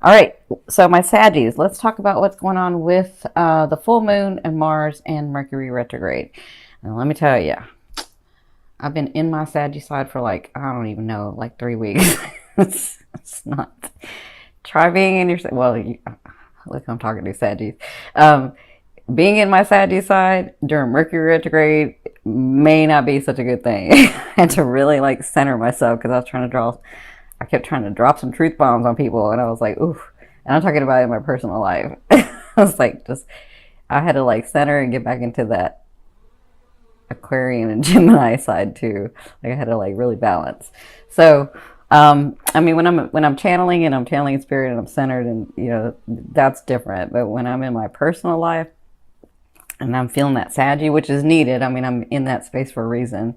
All right, so my Saggies, let's talk about what's going on with the full moon and Mars and Mercury retrograde. And let me tell you, I've been in my Saggy side for like, I don't even know, like 3 weeks. it's not. Try being in your, well, look, I'm talking to Saggies. Being in my Saggy side during Mercury retrograde may not be such a good thing. I had to really like center myself because I kept trying to drop some truth bombs on people, and I was like, oof. And I'm talking about it in my personal life. I was like, I had to like center and get back into that Aquarian and Gemini side too. Like I had to like really balance. So, I mean, when I'm channeling and I'm channeling spirit and I'm centered, and that's different. But when I'm in my personal life and I'm feeling that Saggy, which is needed. I mean, I'm in that space for a reason.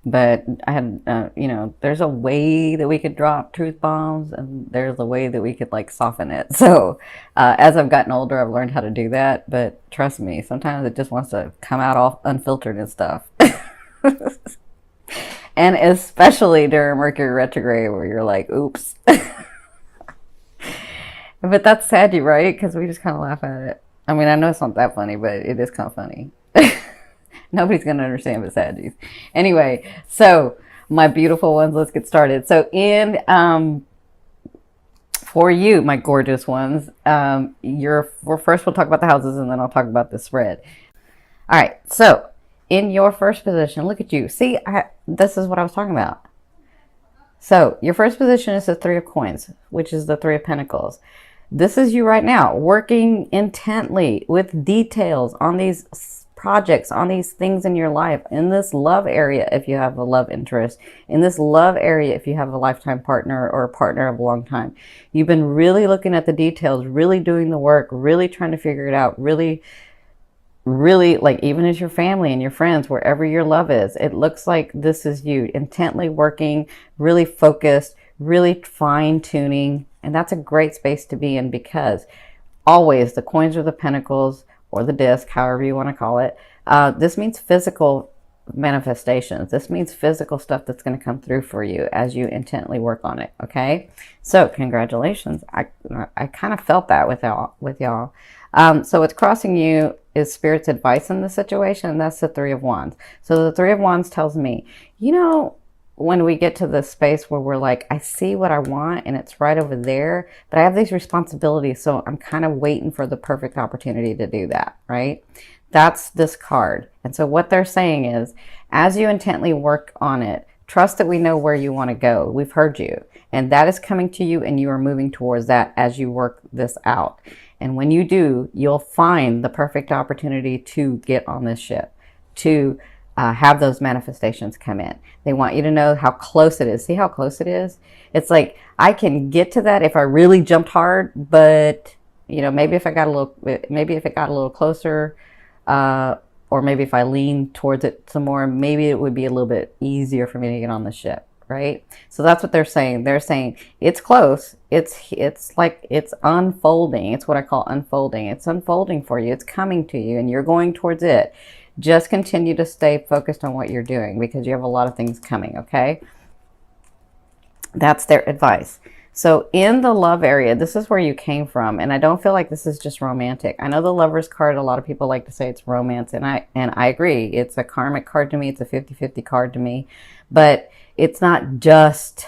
But I had, there's a way that we could drop truth bombs, and there's a way that we could like soften it. So as I've gotten older, I've learned how to do that. But trust me, sometimes it just wants to come out all unfiltered and stuff. And especially during Mercury retrograde, where you're like, oops. But that's Saggy, right? Because we just kind of laugh at it. I mean, I know it's not that funny, but it is kind of funny. Nobody's going to understand but Saggies. Anyway, so my beautiful ones, let's get started. So for you, my gorgeous ones, first we'll talk about the houses, and then I'll talk about the spread. All right, so in your first position, look at you. See, this is what I was talking about. So your first position is the Three of Coins, which is the Three of Pentacles. This is you right now, working intently with details on these projects, on these things in your life, in this love area if you have a love interest, in this love area if you have a lifetime partner or a partner of a long time. You've been really looking at the details, really doing the work, really trying to figure it out, really like even as your family and your friends, wherever your love is, it looks like this is you intently working, really focused, really fine-tuning. And that's a great space to be in, because always the coins or the pentacles or the disc, however you want to call it, this means physical manifestations. This means physical stuff that's going to come through for you as you intently work on it. Okay, so congratulations. I kind of felt that with y'all. So what's crossing you is Spirit's advice in this situation, and that's the Three of Wands. So the Three of Wands tells me, when we get to this space where we're like, I see what I want and it's right over there, but I have these responsibilities, so I'm kind of waiting for the perfect opportunity to do that, right? That's this card. And so what they're saying is, as you intently work on it, trust that we know where you want to go. We've heard you, and that is coming to you, and you are moving towards that as you work this out. And when you do, you'll find the perfect opportunity to get on this ship, to have those manifestations come in. They want you to know how close it is. See how close it is? It's like, I can get to that if I really jumped hard, but maybe if it got a little closer, or maybe if I leaned towards it some more, maybe it would be a little bit easier for me to get on the ship, right? So that's what they're saying. They're saying it's close. It's like it's unfolding. It's what I call unfolding. It's unfolding for you. It's coming to you, and you're going towards it. Just continue to stay focused on what you're doing, because you have a lot of things coming, okay? That's their advice. So in the love area, this is where you came from, and I don't feel like this is just romantic. I know the Lover's card, a lot of people like to say it's romance, and I agree. It's a karmic card to me. It's a 50-50 card to me, but it's not just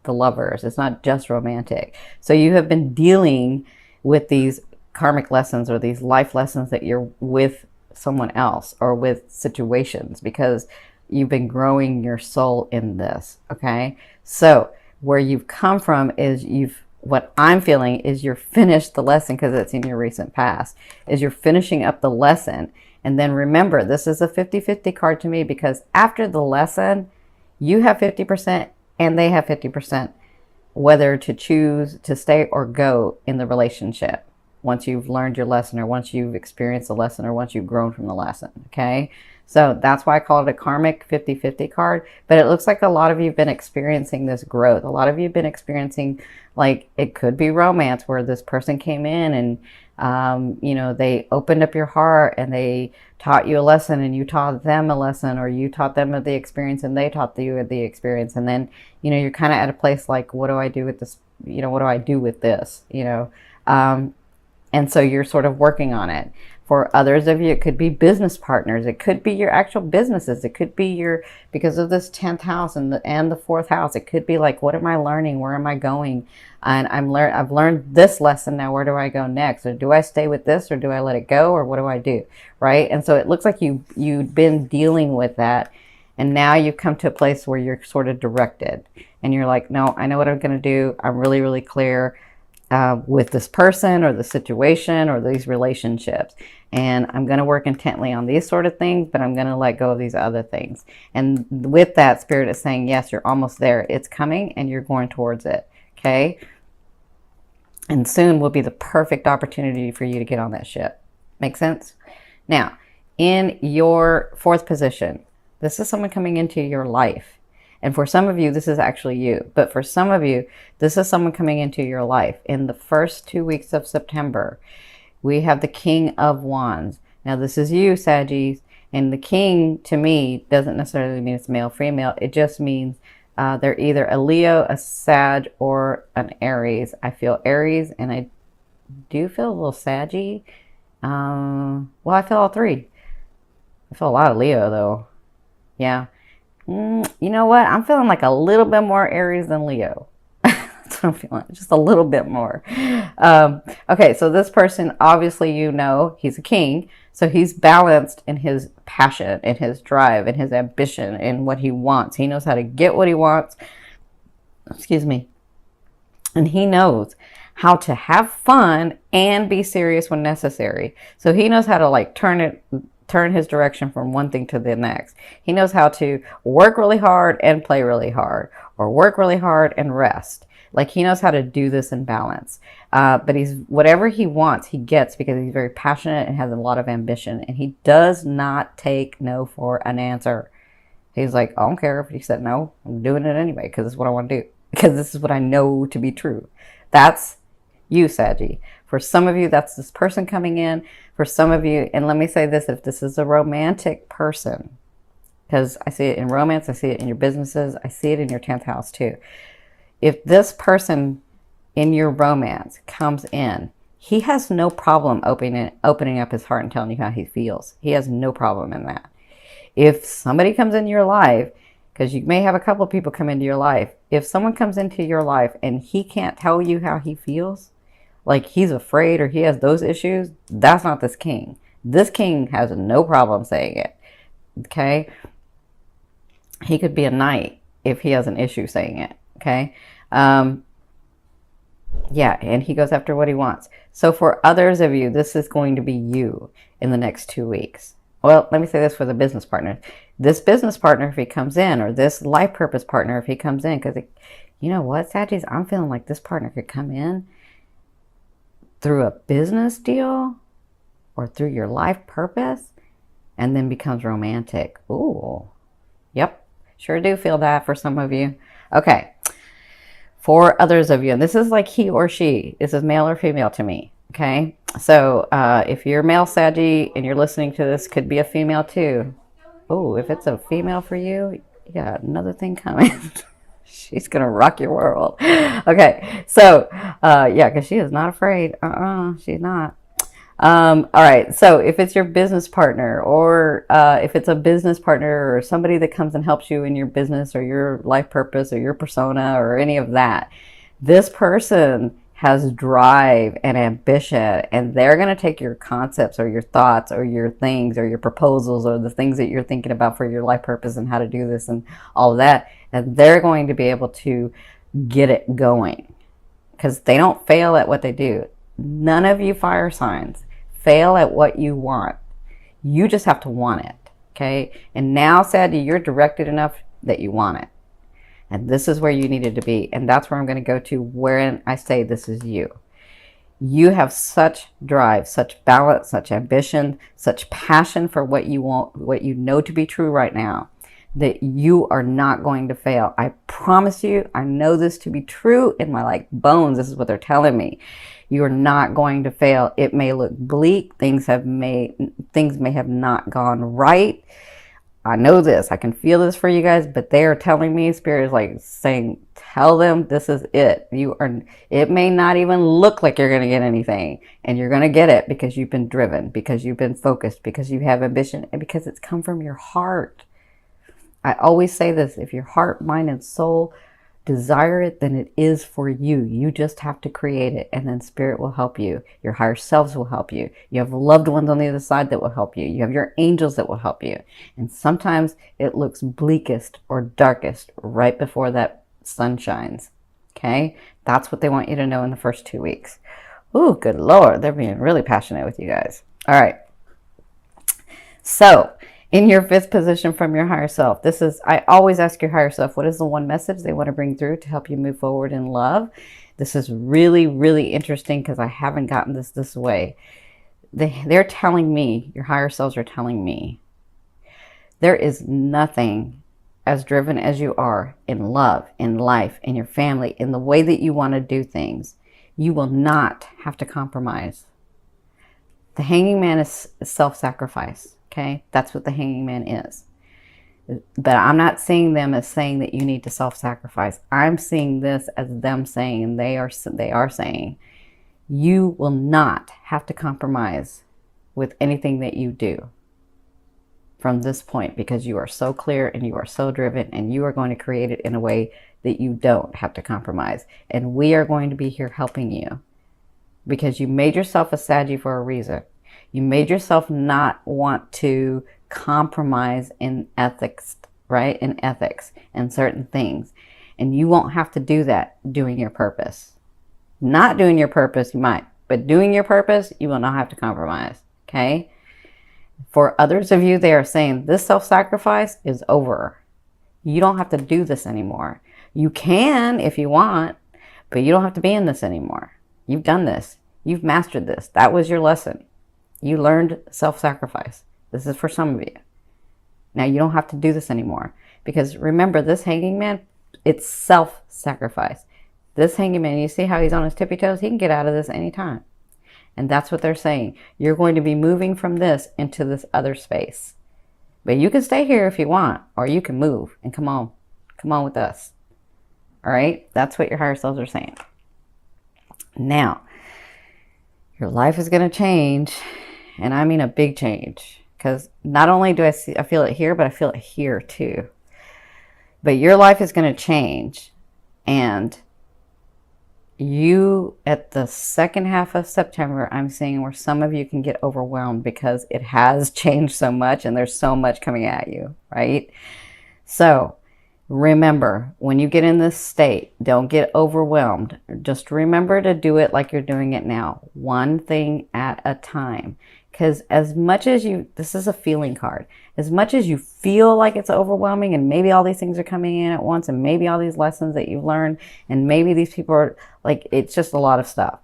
the lovers. It's not just romantic. So you have been dealing with these karmic lessons, or these life lessons that you're with someone else or with situations, because you've been growing your soul in this. Okay, so where you've come from is what I'm feeling is you're finished the lesson, because it's in your recent past, is you're finishing up the lesson. And then remember, this is a 50-50 card to me, because after the lesson, you have 50% and they have 50%, whether to choose to stay or go in the relationship. Once you've learned your lesson, or once you've experienced the lesson, or once you've grown from the lesson, okay? So that's why I call it a karmic 50-50 card. But it looks like a lot of you have been experiencing this growth. A lot of you have been experiencing, like, it could be romance, where this person came in and, they opened up your heart and they taught you a lesson, and you taught them a lesson, or you taught them the experience and they taught you the experience. And then, you're kind of at a place like, what do I do with this you know, what do I do with this, you know? And so you're sort of working on it. For others of you, it could be business partners. It could be your actual businesses. It could be your, because of this 10th house and the 4th house, it could be like, what am I learning? Where am I going? And I've learned this lesson. Now, where do I go next? Or do I stay with this, or do I let it go? Or what do I do? Right? And so it looks like you've been dealing with that. And now you've come to a place where you're sort of directed. And you're like, no, I know what I'm going to do. I'm really, really clear with this person or the situation or these relationships. And I'm going to work intently on these sort of things, but I'm going to let go of these other things. And with that, Spirit is saying, yes, you're almost there. It's coming and you're going towards it. Okay. And soon will be the perfect opportunity for you to get on that ship. Make sense? Now, in your 4th position, this is someone coming into your life. And for some of you, this is actually you. But for some of you, this is someone coming into your life. In the first 2 weeks of September, we have the King of Wands. Now, this is you, Saggies. And the King, to me, doesn't necessarily mean it's male, female. It just means they're either a Leo, a Sag, or an Aries. I feel Aries, and I do feel a little Saggy. Well, I feel all 3. I feel a lot of Leo, though. Yeah. You know what? I'm feeling like a little bit more Aries than Leo. That's what I'm feeling. Just a little bit more. Okay, so this person, obviously, you know, he's a king. So he's balanced in his passion, in his drive, in his ambition, in what he wants. He knows how to get what he wants. Excuse me. And he knows how to have fun and be serious when necessary. So he knows how to like turn his direction from one thing to the next. He knows how to work really hard and play really hard, or work really hard and rest. Like, he knows how to do this in balance. But whatever he wants, he gets, because he's very passionate and has a lot of ambition. And he does not take no for an answer. He's like, I don't care if he said no. I'm doing it anyway, because this is what I want to do. Because this is what I know to be true. That's you, Saggy. For some of you, that's this person coming in. For some of you, and let me say this, if this is a romantic person, because I see it in romance, I see it in your businesses, I see it in your 10th house too. If this person in your romance comes in, he has no problem opening up his heart and telling you how he feels. He has no problem in that. If somebody comes into your life, because you may have a couple of people come into your life, if someone comes into your life and he can't tell you how he feels, like he's afraid or he has those issues, that's not this king. This king has no problem saying it. Okay? He could be a knight if he has an issue saying it. Okay? Yeah, and he goes after what he wants. So for others of you, this is going to be you in the next 2 weeks. Well, let me say this for the business partner. This business partner, if he comes in, or this life purpose partner, if he comes in, because you know what, Saggies, I'm feeling like this partner could come in through a business deal or through your life purpose and then becomes romantic. Ooh, yep, sure do feel that for some of you. Okay, for others of you, and this is like he or she, this is male or female to me, okay? So if you're male, Saggy, and you're listening to this, could be a female too. Oh, if it's a female for you, you got another thing coming. She's going to rock your world. Okay, so yeah, because she is not afraid. She's not. All right, so if it's your business partner, or if it's a business partner or somebody that comes and helps you in your business or your life purpose or your persona or any of that, this person has drive and ambition, and they're going to take your concepts or your thoughts or your things or your proposals or the things that you're thinking about for your life purpose and how to do this and all of that, and they're going to be able to get it going, because they don't fail at what they do. None of you fire signs fail at what you want. You just have to want it, okay? And now, Sadie, you're directed enough that you want it. And this is where you needed to be. And that's where I'm going to go to when I say this is you. You have such drive, such balance, such ambition, such passion for what you want, what you know to be true right now, that you are not going to fail. I promise you, I know this to be true in my bones. This is what they're telling me. You're not going to fail. It may look bleak. Things may have not gone right. I know this. I can feel this for you guys, but they are telling me, Spirit is like saying, tell them this is it. It may not even look like you're going to get anything, and you're going to get it because you've been driven, because you've been focused, because you have ambition, and because it's come from your heart. I always say this, if your heart, mind, and soul desire it, then it is for you. You just have to create it, and then Spirit will help you. Your higher selves will help you. You have loved ones on the other side that will help you. You have your angels that will help you. And sometimes it looks bleakest or darkest right before that sun shines. Okay? That's what they want you to know in the first 2 weeks. Ooh, good Lord. They're being really passionate with you guys. All right. So, in your 5th position from your higher self, I always ask your higher self, what is the one message they want to bring through to help you move forward in love? This is really, really interesting because I haven't gotten this way. They're telling me, your higher selves are telling me, there is nothing as driven as you are in love, in life, in your family, in the way that you want to do things. You will not have to compromise. The Hanging Man is self-sacrifice. Okay, that's what the Hanging Man is. But I'm not seeing them as saying that you need to self-sacrifice. I'm seeing this as them saying, they are saying, you will not have to compromise with anything that you do from this point, because you are so clear and you are so driven, and you are going to create it in a way that you don't have to compromise. And we are going to be here helping you, because you made yourself a Saggy for a reason. You made yourself not want to compromise in ethics, right? In ethics and certain things. And you won't have to do that doing your purpose. Not doing your purpose, you might. But doing your purpose, you will not have to compromise. Okay? For others of you, they are saying this self-sacrifice is over. You don't have to do this anymore. You can if you want, but you don't have to be in this anymore. You've done this. You've mastered this. That was your lesson. You learned self-sacrifice. This is for some of you. Now you don't have to do this anymore. Because remember, this Hanging Man, it's self-sacrifice. This Hanging Man, you see how he's on his tippy toes? He can get out of this anytime. And that's what they're saying. You're going to be moving from this into this other space. But you can stay here if you want, or you can move and come on. Come on with us. All right? That's what your higher selves are saying. Now, your life is going to change. And I mean a big change, because not only do I feel it here, but I feel it here too. But your life is going to change, and you, at the second half of September, I'm seeing where some of you can get overwhelmed because it has changed so much and there's so much coming at you, right? So remember, when you get in this state, don't get overwhelmed. Just remember to do it like you're doing it now, one thing at a time. Because as much as this is a feeling card, as much as you feel like it's overwhelming, and maybe all these things are coming in at once, and maybe all these lessons that you've learned, and maybe these people are like, it's just a lot of stuff.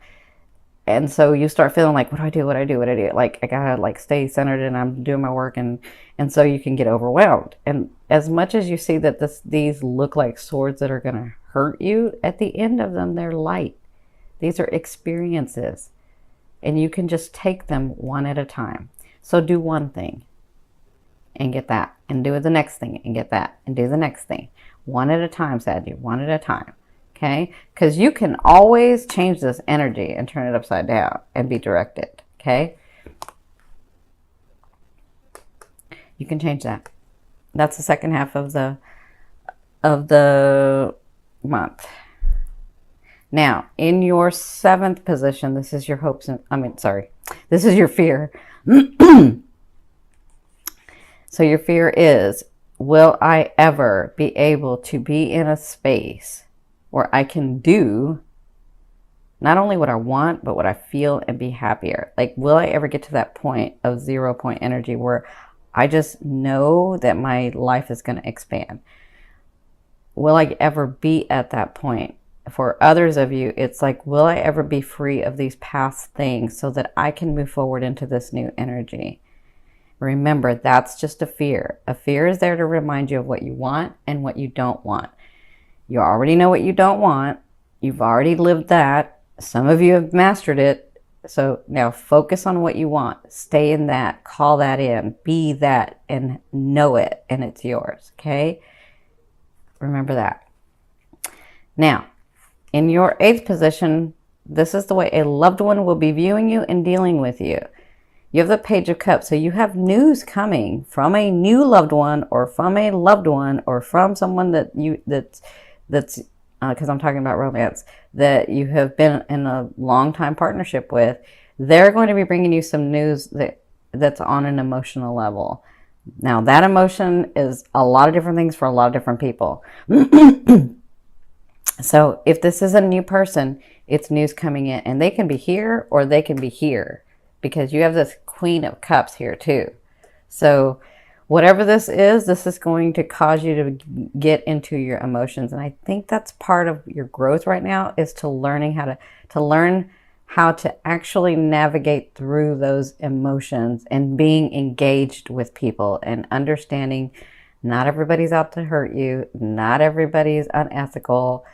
And so you start feeling like, what do I do? What do I do? What do I do? Like, I gotta like stay centered, and I'm doing my work, and so you can get overwhelmed. And as much as you see that these look like swords that are gonna hurt you, at the end of them, they're light. These are experiences. And you can just take them one at a time. So do one thing and get that. And do the next thing and get that. And do the next thing. One at a time, Sadie. One at a time. Okay? Because you can always change this energy and turn it upside down and be directed. Okay? You can change that. That's the second half of the month. Now, in your 7th position, this is your hopes and, this is your fear. So your fear is, will I ever be able to be in a space where I can do not only what I want, but what I feel and be happier? Like, will I ever get to that point of 0 point energy where I just know that my life is going to expand? Will I ever be at that point? For others of you, it's like, will I ever be free of these past things so that I can move forward into this new energy? Remember, that's just a fear. A fear is there to remind you of what you want and what you don't want. You already know what you don't want. You've already lived that. Some of you have mastered it. So now focus on what you want. Stay in that. Call that in. Be that and know it. And it's yours. Okay? Remember that. Now, in your 8th position, this is the way a loved one will be viewing you and dealing with you. You have the Page of Cups. So you have news coming from a new loved one or from a loved one or from someone that's because I'm talking about romance, that you have been in a long time partnership with. They're going to be bringing you some news that's on an emotional level. Now, that emotion is a lot of different things for a lot of different people. So if this is a new person, it's news coming in, and they can be here or they can be here, because you have this Queen of Cups here too. So whatever this is going to cause you to get into your emotions. And I think that's part of your growth right now, is to learn how to actually navigate through those emotions and being engaged with people and understanding not everybody's out to hurt you. Not everybody's unethical.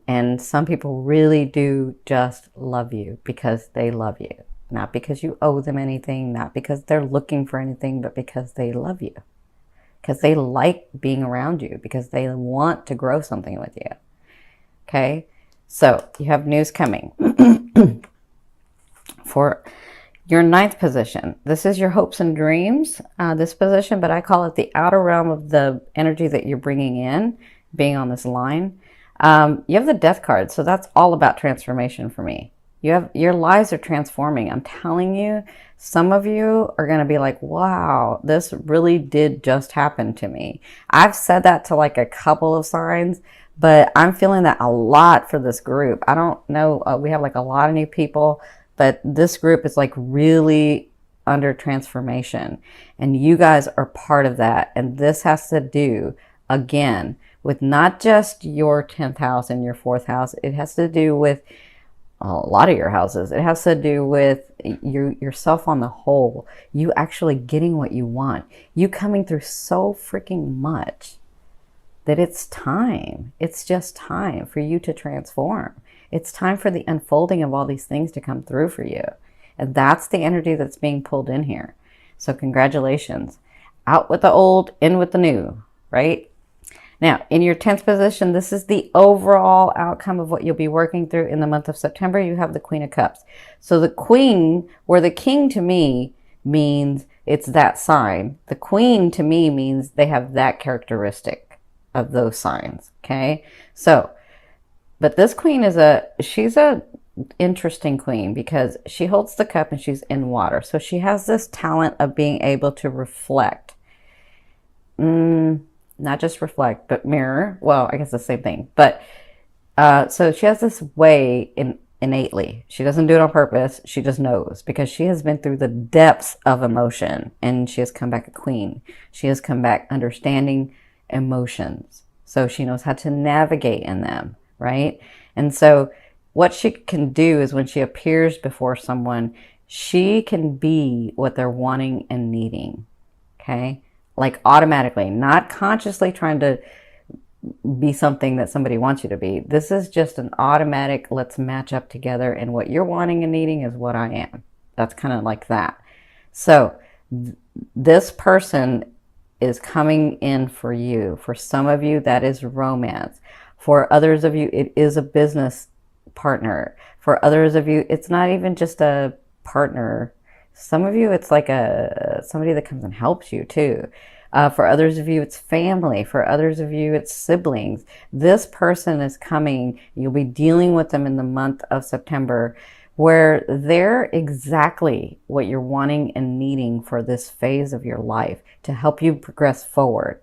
And some people really do just love you because they love you. Not because you owe them anything, not because they're looking for anything, but because they love you. Because they like being around you, because they want to grow something with you. Okay? So, you have news coming. For your 9th position, this is your hopes and dreams, this position, but I call it the outer realm of the energy that you're bringing in, being on this line. You have the Death card, so that's all about transformation for me. Your lives are transforming. I'm telling you, some of you are going to be like, wow, this really did just happen to me. I've said that to like a couple of signs, but I'm feeling that a lot for this group. I don't know. We have like a lot of new people, but this group is like really under transformation, and you guys are part of that. And this has to do, again, with not just your 10th house and your 4th house. It has to do with a lot of your houses. It has to do with yourself on the whole. You actually getting what you want. You coming through so freaking much that it's time. It's just time for you to transform. It's time for the unfolding of all these things to come through for you. And that's the energy that's being pulled in here. So congratulations. Out with the old, in with the new, right? Now, in your 10th position, this is the overall outcome of what you'll be working through in the month of September. You have the Queen of Cups. So the Queen, or the King to me, means it's that sign. The Queen to me means they have that characteristic of those signs, okay? So, but this Queen she's a interesting Queen, because she holds the cup and she's in water. So she has this talent of being able to reflect. Not just reflect, but mirror. Well, I guess the same thing. But so she has this way innately. She doesn't do it on purpose. She just knows, because she has been through the depths of emotion, and she has come back a queen. She has come back understanding emotions. So she knows how to navigate in them, right? And so what she can do is, when she appears before someone, she can be what they're wanting and needing, okay? Like automatically, not consciously trying to be something that somebody wants you to be. This is just an automatic, let's match up together, and what you're wanting and needing is what I am. That's kind of like that. So this person is coming in for you. For some of you, that is romance. For others of you, it is a business partner. For others of you, it's not even just a partner. Some of you, it's like somebody that comes and helps you too. For others of you, it's family. For others of you, it's siblings. This person is coming. You'll be dealing with them in the month of September, where they're exactly what you're wanting and needing for this phase of your life to help you progress forward.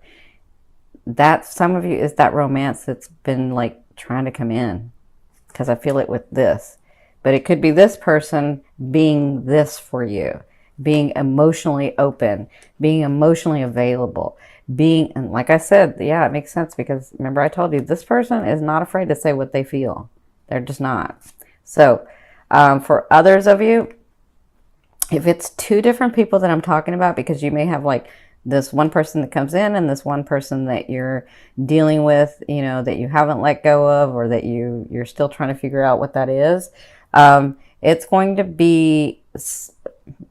That, some of you, is that romance that's been like trying to come in, because I feel it with this. But it could be this person being this for you, being emotionally open, being emotionally available, and like I said, yeah, it makes sense, because remember I told you, this person is not afraid to say what they feel. They're just not. So for others of you, if it's two different people that I'm talking about, because you may have like this one person that comes in and this one person that you're dealing with, you know, that you haven't let go of, or that you're still trying to figure out what that is. It's going to be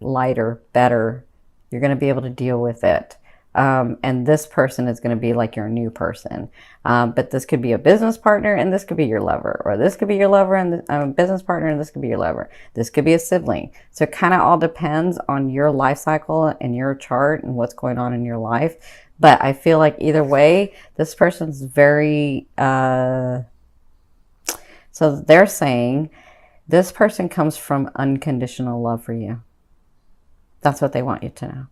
lighter, better. You're going to be able to deal with it. And this person is going to be like your new person. But this could be a business partner and this could be your lover. Or this could be your lover and a business partner and this could be your lover. This could be a sibling. So it kind of all depends on your life cycle and your chart and what's going on in your life. But I feel like either way, this person's very... so they're saying this person comes from unconditional love for you. That's what they want you to know.